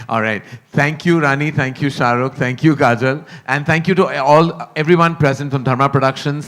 All right. Thank you, Rani. Thank you, Sharuk. Thank you, Kajol. And thank you to everyone present from Dharma Productions.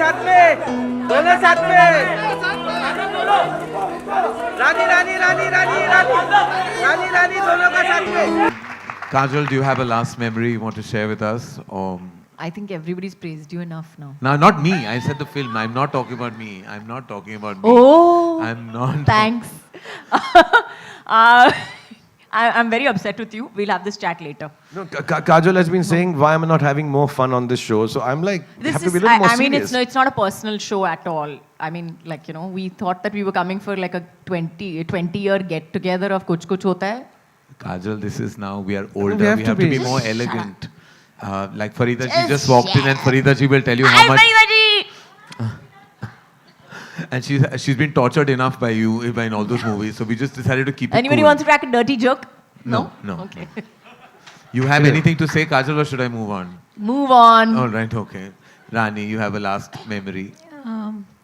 साथ में दोनों साथ में रानी रानी रानी रानी रानी रानी रानी दोनों का साथ में. Kajol, do you have a last memory you want to share with us? Or I think everybody's praised you enough now. no, not me. I said the film. I'm not talking about me. I'm not talking about me. Oh, I'm not. thanks. I'm very upset with you. We'll have this chat later. No, Kajol has been saying, why am I not having more fun on this show? So I'm like, have to be a little more I mean, serious. it's not a personal show at all. I mean, like, you know, we thought that we were coming for like a 20-year get-together of Kuch Kuch Hota Hai. Kajol, this is now, we are older. We have We to have to be. be more elegant. Like Farida ji just walked in and Farida ji will tell you how Hi, much. Farida ji! And she's been tortured enough by you in all those movies. So we just decided to keep it Anybody cool. wants to crack a dirty joke? No. Okay. You have anything to say, Kajol, or should I move on? Move on. All right, okay. Rani, you have a last memory.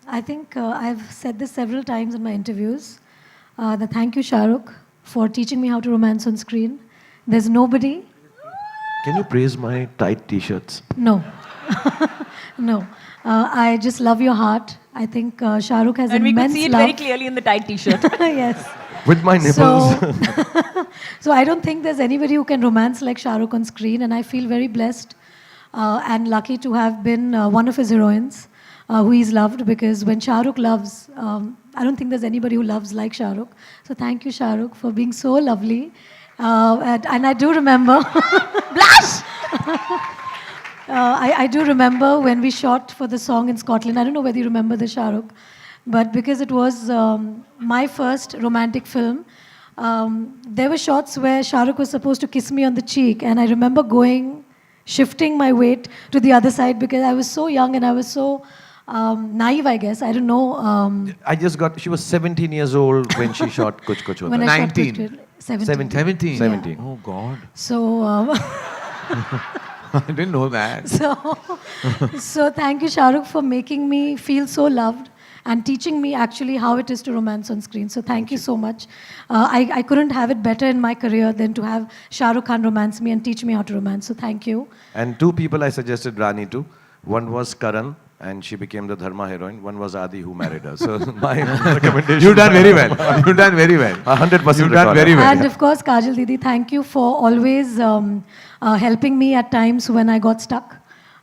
I think I've said this several times in my interviews. Thank you, Sharuk, for teaching me how to romance on screen. There's nobody. Can you praise my tight t-shirts? No. No. I just love your heart. I think Sharuk has And we immense could see it love. very clearly in the tight t-shirt. Yes. With my nipples. So I don't think there's anybody who can romance like Sharuk on screen, and I feel very blessed and lucky to have been one of his heroines who he's loved, because when Sharuk loves, I don't think there's anybody who loves like Sharuk. So thank you, Sharuk, for being so lovely. And I do remember... Blush! I do remember when we shot for the song in Scotland. I don't know whether you remember the Sharuk, but because it was my first romantic film, there were shots where Sharuk was supposed to kiss me on the cheek, and I remember shifting my weight to the other side because I was so young and I was so naive, I guess. I don't know. She was 17 years old when she shot Kuch Kuch Hota When Hai. I shot 19. Kuch Kuch- 17. 17. 17. Oh, God. So... I didn't know that. So thank you, Sharuk, for making me feel so loved and teaching me actually how it is to romance on screen. So thank you so much. I couldn't have it better in my career than to have Shahrukh Khan romance me and teach me how to romance. So thank you. And two people I suggested Rani to. One was Karan, and she became the Dharma heroine. One was Adi, who married her. So my recommendation. You've done very well. You've done very well. 100% You've done very well. And of course, Kajol Didi, thank you for always helping me at times when I got stuck.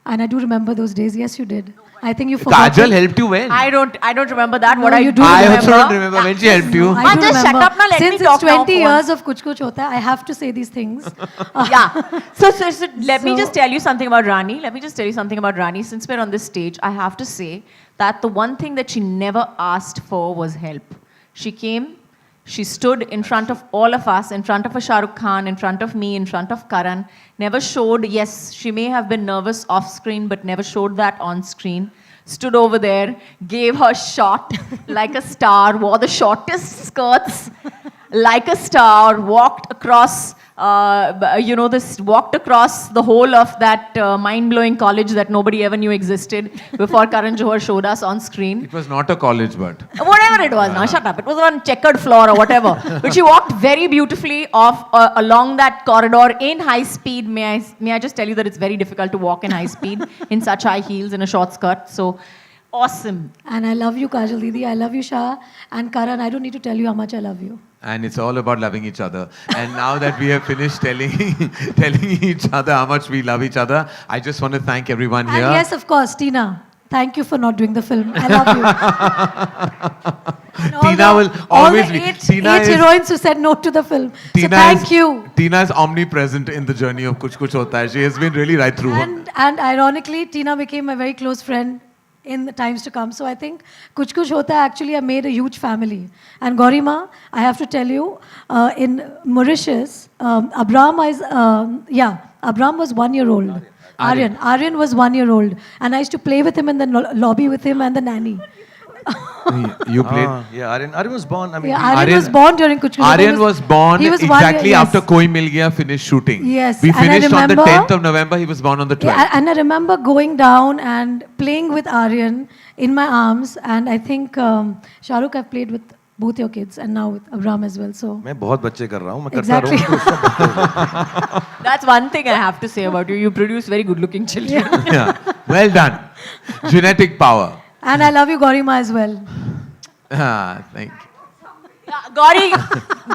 And I do remember those days. Yes, you did. I think you forgot. Kajol helped you when? I don't remember that. No, What you I do I remember. also don't remember when she helped you. I Ma, do just shut remember. up now, let me Since talk it's 20 now, years of Kuch Kuch Hota Hai, I have to say these things. Yeah. So let me So- just tell you something about Rani. Let me just tell you something about Rani. Since we're on this stage, I have to say that the one thing that she never asked for was help. She came, she stood in front of all of us, in front of a Shah Rukh Khan, in front of me, in front of Karan, never showed, yes, she may have been nervous off screen, but never showed that on screen. stood over there, gave her shot like a star, wore the shortest skirts like a star, walked across, walked across the whole of that mind-blowing college that nobody ever knew existed before Karan Johar showed us on screen. It was not a college, but Whatever it was, now shut up. It was on checkered floor or whatever. But she walked very beautifully off along that corridor in high speed. May I just tell you that it's very difficult to walk in high speed in such high heels in a short skirt. So awesome. And I love you, Kajol Didi. I love you, Shah. And Karan, I don't need to tell you how much I love you. and it's all about loving each other. And now that we have finished telling each other how much we love each other, I just want to thank everyone here. And yes, of course, Tina. Thank you for not doing the film. I love you. And all Tina will all always the be. eight Tina is- heroines who said no to the film. Tina so thank is, you. Tina is omnipresent in the journey of Kuch Kuch Hota Hai. She has been really right through. And ironically, Tina became a very close friend in the times to come. So I think Kuch Kuch Hota Hai actually have made a huge family. And Gaurima, I have to tell you, in Mauritius, Abram was 1 year old. Aryan was 1 year old. And I used to play with him in the lobby with him and the nanny. You played. Yeah, Aryan was born. I mean, Yeah, Aryan was born during Kuch Kuch Hota Hai. Aryan was born he was 1 exactly year, yes. after Koi Mil Gaya finished shooting. Yes, We and I finished on the remember- 10th of November. He was born on the 12th. Yeah, and I remember going down and playing with Aryan in my arms. And I think Sharuk, I've played with both your kids and now with Abram as well. So मैं बहुत बच्चे कर रहा हूँ मैं करता exactly. रहूँ तो उसका That's one thing I have to say about you. You produce very good-looking children. Yeah. Well done. Genetic power. And I love you, Gaurima, as well. Thank you.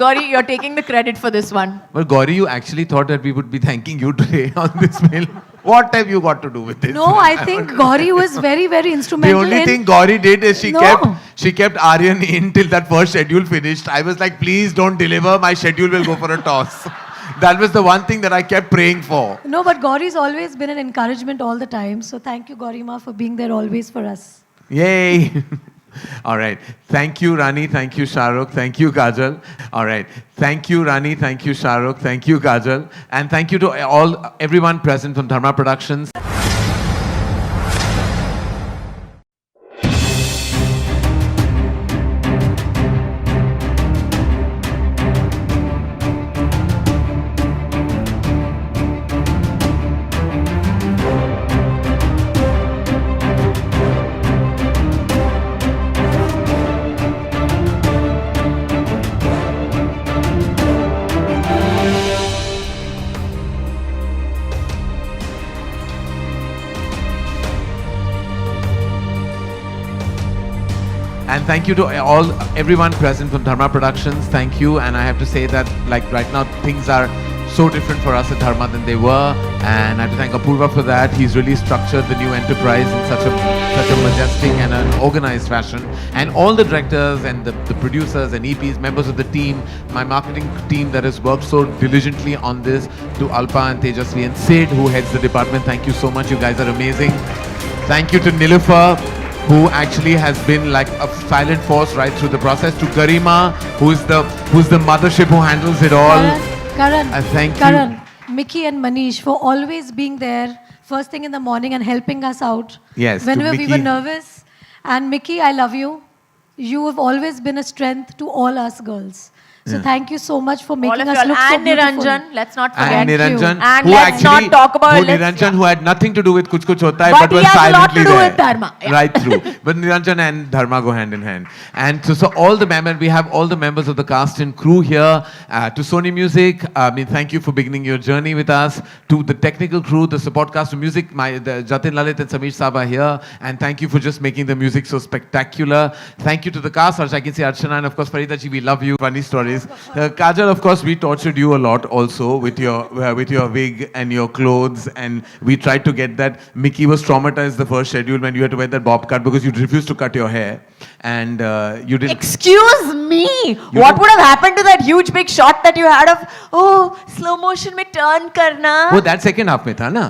Gauri, you're taking the credit for this one. Well, Gauri, you actually thought that we would be thanking you today on this film. What have you got to do with this? No, I think Gauri was very, very The instrumental only in... thing Gauri did is she No. kept Aryan in till that first schedule finished. I was like, please don't deliver. My schedule will go for a toss. That was the one thing that I kept praying for. No, but Gauri's always been an encouragement all the time. So thank you, Gaurima, for being there always for us. Yay! All right. Thank you, Rani. Thank you, Sharuk. Thank you, Kajol. All right. Thank you, Rani. Thank you, Sharuk. Thank you, Kajol. And thank you to everyone present from Dharma Productions. And thank you to everyone present from Dharma Productions. Thank you. And I have to say that, like, right now, things are so different for us at Dharma than they were. And I have to thank Apurva for that. He's really structured the new enterprise in such a majestic and an organized fashion. And all the directors and the producers and EPs, members of the team, my marketing team that has worked so diligently on this, to Alpa and Tejasvi and Sid, who heads the department. Thank you so much. You guys are amazing. Thank you to Nilufer, who actually has been like a silent force right through the process, to Garima, who's the mothership who handles it all. Karan, Thank you. Karan, Mickey and Manish for always being there first thing in the morning and helping us out. Yes, to Whenever we were Mickey. nervous. And Mickey, I love you. You have always been a strength to all us girls. So thank you so much for All making of us y'all. look so And beautiful. Niranjan, let's not forget. And Niranjan, And who let's actually, not talk about who had nothing to do with Kuch Kuch Hota Hai, But but he was has a lot silently to do there. with Dharma, yeah. Right through. But Niranjan and Dharma go hand in hand. And so all the members, we have all the members of the cast and crew here. To Sony Music, thank you for beginning your journey with us. To the technical crew, the support cast of music, the Jatin Lalit and Samir Saab are here. And thank you for just making the music so spectacular. Thank you to the cast. I can say Archana and of course Farida ji, we love you. Funny stories. Kajol, of course, we tortured you a lot also with your wig and your clothes, and we tried to get that. Mickey was traumatized the first schedule when you had to wear that bob cut because you refused to cut your hair, and you didn't. Excuse me. What would have happened to that huge big shot that you had of slow motion mein turn karna? Oh, that second half mein tha na.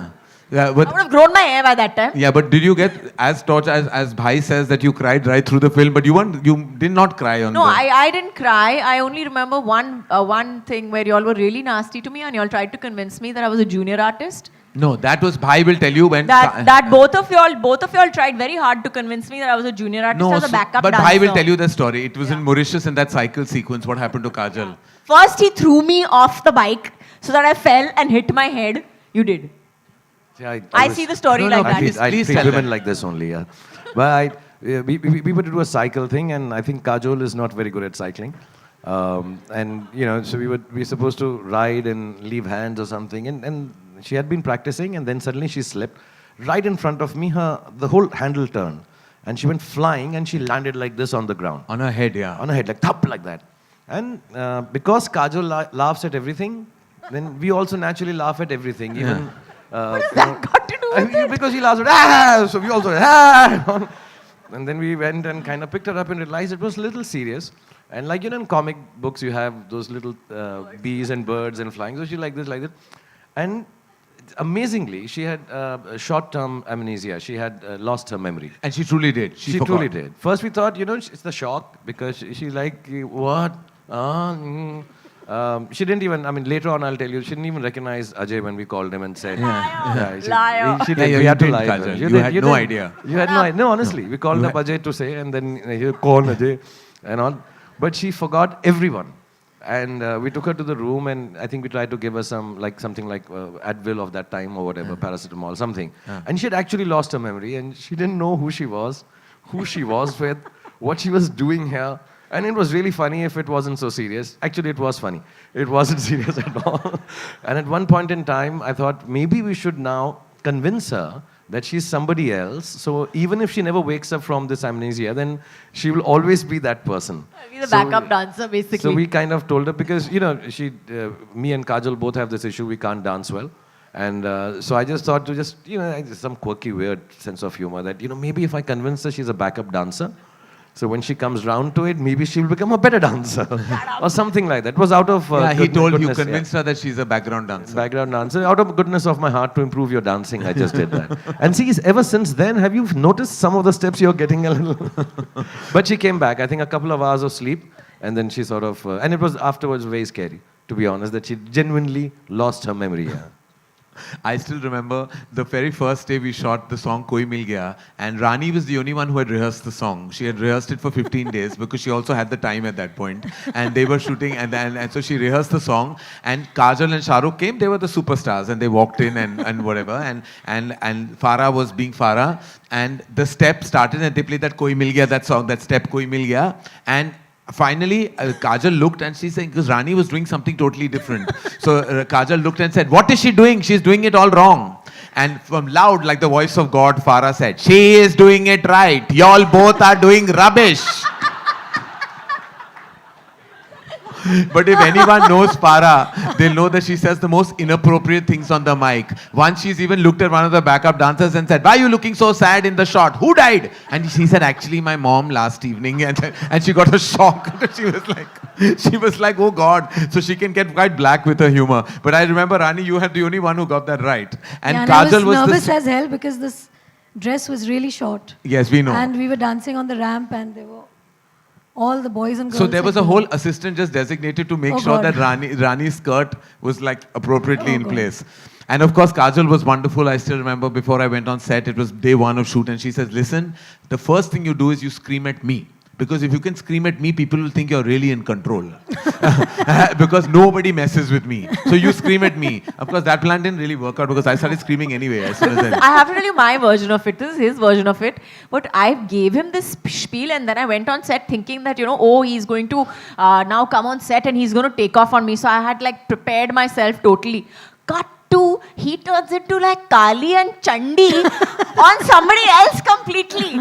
I would have grown my hair by that time. Yeah, but did you get as tortured as Bhai says that you cried right through the film, but you did not cry on No, the... I didn't cry. I only remember one thing where y'all were really nasty to me and y'all tried to convince me that I was a junior artist. No, that was Bhai will tell you when. That both of y'all tried very hard to convince me that I was a junior artist No, as a backup but dancer. Bhai will tell you the story. It was in Mauritius in that cycle sequence. What happened to Kajol? First, he threw me off the bike so that I fell and hit my head. You did. Yeah, I was- see the story No, no, like that. I Please treat tell women them. like this only, yeah. But we were to do a cycle thing, and I think Kajol is not very good at cycling. And, you know, so we were supposed to ride and leave hands or something, and she had been practicing, and then suddenly she slipped. Right in front of me, the whole handle turned, and she went flying, and she landed like this on the ground. On her head, yeah. On her head, like thump, like that. And because Kajol laughs at everything, then we also naturally laugh at everything. Even What has that got to do with it? because she laughs at so we also and then we went and kind of picked her up and realized it was a little serious. And like, you know, in comic books you have those little bees and birds and flying. So she like this, and amazingly she had short-term amnesia. She had lost her memory. And she truly did. She forgot. Truly did. First we thought, you know, it's the shock because she's like, what? She didn't even, I mean, later on I'll tell you, she didn't even recognize Ajay when we called him and said, Liar. she Liar. did. Yeah, We you had to didn't, lie. to Kajol. her. You had no didn't. idea. You had no idea. No, honestly. We called up Ajay to say, and then he called Ajay and all. But she forgot everyone. And we took her to the room, and I think we tried to give her something like Advil of that time or whatever, paracetamol, something. And she had actually lost her memory, and she didn't know who she was with, what she was doing here. And it was really funny if it wasn't so serious. Actually, it was funny. It wasn't serious at all. And at one point in time, I thought maybe we should now convince her that she's somebody else. So even if she never wakes up from this amnesia, then she will always be that person. Be the backup dancer, basically. So we kind of told her because, you know, me and Kajol both have this issue, we can't dance well. And so I just thought to some quirky, weird sense of humor that, you know, maybe if I convince her she's a backup dancer, so when she comes round to it, maybe she'll become a better dancer or something like that. It was out of He told you, goodness, convinced her that she's a background dancer. background dancer. Out of goodness of my heart to improve your dancing, I just did that. And see, ever since then, have you noticed some of the steps you're getting a little? But she came back, I think a couple of hours of sleep, and then she sort of, and it was afterwards very scary, to be honest, that she genuinely lost her memory. Yeah. I still remember the very first day we shot the song Koi Mil Gaya, and Rani was the only one who had rehearsed the song. She had rehearsed it for 15 days because she also had the time at that point. And they were shooting, and so she rehearsed the song. And Kajol and Sharuk came. They were the superstars, and they walked in and whatever. And Farah was being Farah, and the step started, and they played that Koi Mil Gaya, that song, that step Koi Mil Gaya, and finally, Kajol looked and she said, because Rani was doing something totally different. So Kajol looked and said, what is she doing? She's doing it all wrong. And from loud, like the voice of God, Farah said, she is doing it right. Y'all both are doing rubbish. But if anyone knows Farah, they'll know that she says the most inappropriate things on the mic. Once she's even looked at one of the backup dancers and said, why are you looking so sad in the shot? Who died? And she said, actually, my mom last evening. And she got a shock. she was like, oh God. So she can get quite black with her humor. But I remember, Rani, you had the only one who got that right. And Kajol I was nervous this. as hell because this dress was really short. Yes, we know. And we were dancing on the ramp, and they were all the boys and girls. So there was a like, whole assistant just designated to make Oh, sure God. that Rani's skirt was like appropriately Oh, in God. place. And of course, Kajol was wonderful. I still remember before I went on set, it was day one of shoot, and she says, listen, the first thing you do is you scream at me. Because if you can scream at me, people will think you're really in control. Because nobody messes with me. So you scream at me. Of course, that plan didn't really work out because I started screaming anyway as soon as I... I have to tell you my version of it. This is his version of it. But I gave him this spiel, and then I went on set thinking that, you know, oh, he's going to now come on set and he's going to take off on me. So I had like prepared myself totally. Cut to, he turns into like Kali and Chandi on somebody else completely.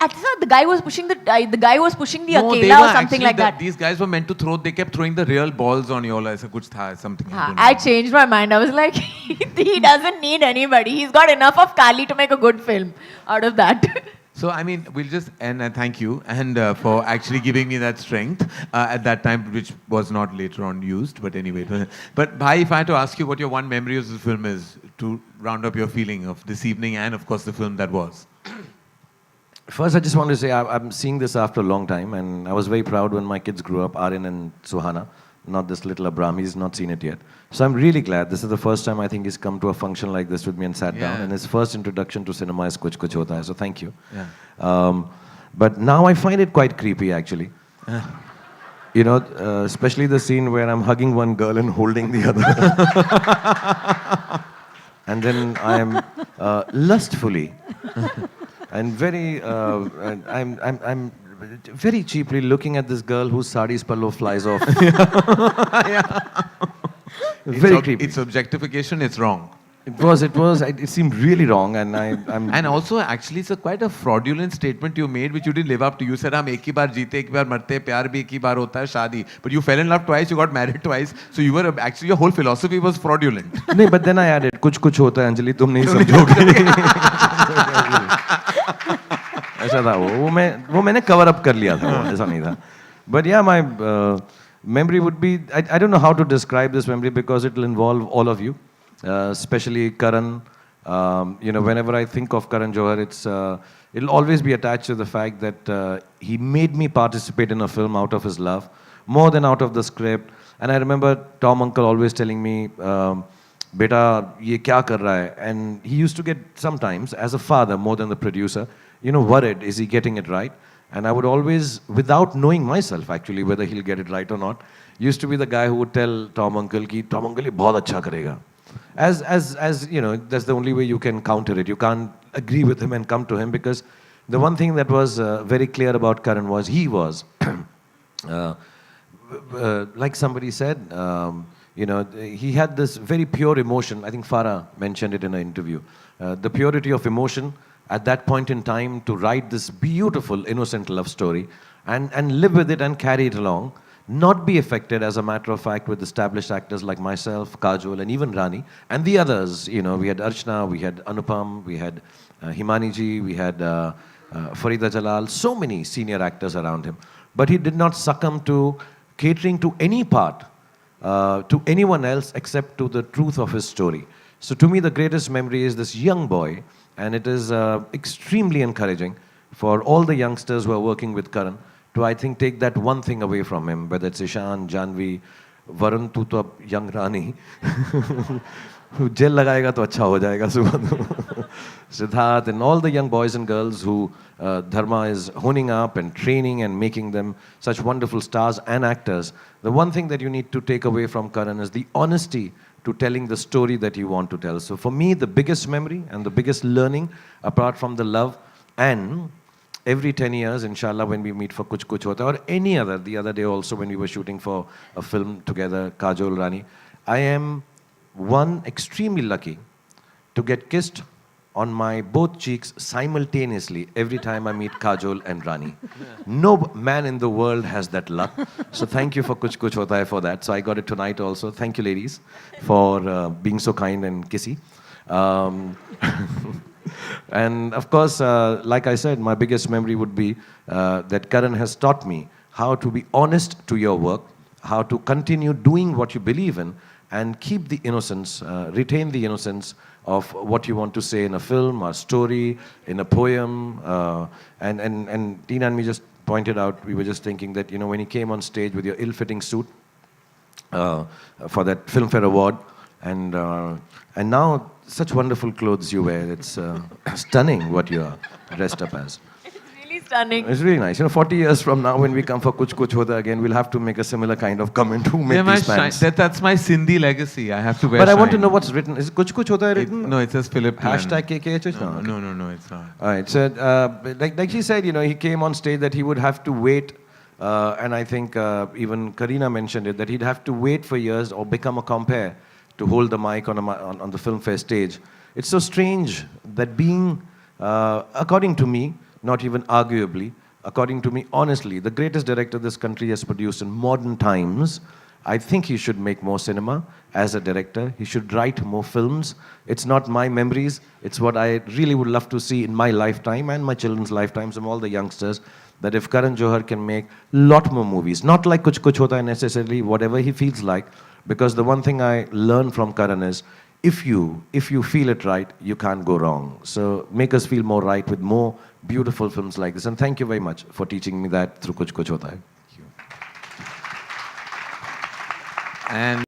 I thought the guy was pushing the No, they Akela were or something actually like that. These guys were meant to throw, they kept throwing the real balls on you all as a kuch tha, something. I don't know. I changed my mind. I was like, he doesn't need anybody. He's got enough of Kali to make a good film out of that. So, I mean, we'll just end and thank you and for actually giving me that strength at that time, which was not later on used. But anyway, but Bhai, if I had to ask you what your one memory of the film is to round up your feeling of this evening and, of course, the film that was. First, I just want to say I'm seeing this after a long time, and I was very proud when my kids grew up, Aryan and Suhana. not this little Abram. He's not seen it yet. So I'm really glad. This is the first time I think he's come to a function like this with me and sat down. And his first introduction to cinema is Kuch Kuch Hota Hai. So thank you. But now I find it quite creepy, actually. You know, especially the scene where I'm hugging one girl and holding the other. And then I'm lustfully and very, I'm very cheaply looking at this girl whose sari's pallo flies off. Very creepy. It's objectification, it's wrong. It seemed really wrong, and I'm. And also, actually, it's quite a fraudulent statement you made, which you didn't live up to. You said, "हम एक ही बार जीते, एक बार मरते, प्यार भी एक ही बार होता है, शादी." But you fell in love twice, you got married twice, so you were actually your whole philosophy was fraudulent. नहीं, but then I added, कुछ कुछ होता है, अंजलि, तुम नहीं समझोगे. ऐसा था वो मैंने cover up कर लिया था, ऐसा नहीं था. But yeah, my memory would be. I don't know how to describe this memory because it will involve all of you. Especially Karan. You know, whenever I think of Karan Johar, it'll always be attached to the fact that he made me participate in a film out of his love, more than out of the script. And I remember Tom Uncle always telling me, "Beta, ye kya kar raha hai?" And he used to get sometimes, as a father, more than the producer, you know, worried, is he getting it right? And I would always, without knowing myself actually whether he'll get it right or not, used to be the guy who would tell Tom Uncle ki Tom Uncle ye bahut acha karega. As you know, that's the only way you can counter it. You can't agree with him and come to him, because the one thing that was very clear about Karan was he was, like somebody said, you know, he had this very pure emotion. I think Farah mentioned it in an interview. The purity of emotion at that point in time to write this beautiful, innocent love story and live with it and carry it along. Not be affected, as a matter of fact, with established actors like myself, Kajol, and even Rani, and the others. You know, we had Archana, we had Anupam, we had Himani ji, we had Farida Jalal, so many senior actors around him. But he did not succumb to catering to any part, to anyone else except to the truth of his story. So to me, the greatest memory is this young boy, and it is extremely encouraging for all the youngsters who are working with Karan to, I think, take that one thing away from him, whether it's Ishan, Janvi, Varun, tu to ab young Rani. Jail lagayega to acha ho jayega subah. Siddharth and all the young boys and girls who Dharma is honing up and training and making them such wonderful stars and actors. The one thing that you need to take away from Karan is the honesty to telling the story that you want to tell. So for me, the biggest memory and the biggest learning, apart from the love, and every 10 years, inshallah, when we meet for Kuch Kuch Hota, or any other, the other day also when we were shooting for a film together, Kajol Rani, I am extremely lucky to get kissed on my both cheeks simultaneously every time I meet Kajol and Rani. No man in the world has that luck. So thank you for Kuch Kuch Hota Hai for that. So I got it tonight also. Thank you, ladies, for being so kind and kissy. And of course, like I said, my biggest memory would be that Karan has taught me how to be honest to your work, how to continue doing what you believe in, and keep the innocence, retain the innocence of what you want to say in a film, a story, in a poem. And Tina and me just pointed out, we were just thinking that, you know, when you came on stage with your ill-fitting suit for that Filmfare Award, and now such wonderful clothes you wear. It's stunning what you are dressed up as. It's really stunning. It's really nice. You know, 40 years from now, when we come for Kuch Kuch Hota again, we'll have to make a similar kind of comment. Who made these pants? That's my Sindhi legacy. I have to wear. But I want to know what's written. Is Kuch Kuch Hota Hai written? No, it says Philip. Hashtag KKH? No, it's not. All right. So, like he said, you know, he came on stage that he would have to wait, and I think even Karina mentioned it, that he'd have to wait for years or become a compere to hold the mic on the Filmfare stage. It's so strange that being, according to me, not even arguably, according to me, honestly, the greatest director this country has produced in modern times, I think he should make more cinema as a director. He should write more films. It's not my memories. It's what I really would love to see in my lifetime and my children's lifetimes and all the youngsters, that if Karan Johar can make a lot more movies, not like Kuch Kuch Hota Hai necessarily, whatever he feels like, because the one thing I learned from Karan is, if you feel it right, you can't go wrong. So make us feel more right with more beautiful films like this. And thank you very much for teaching me that through Kuch Kuch Hota Hai. And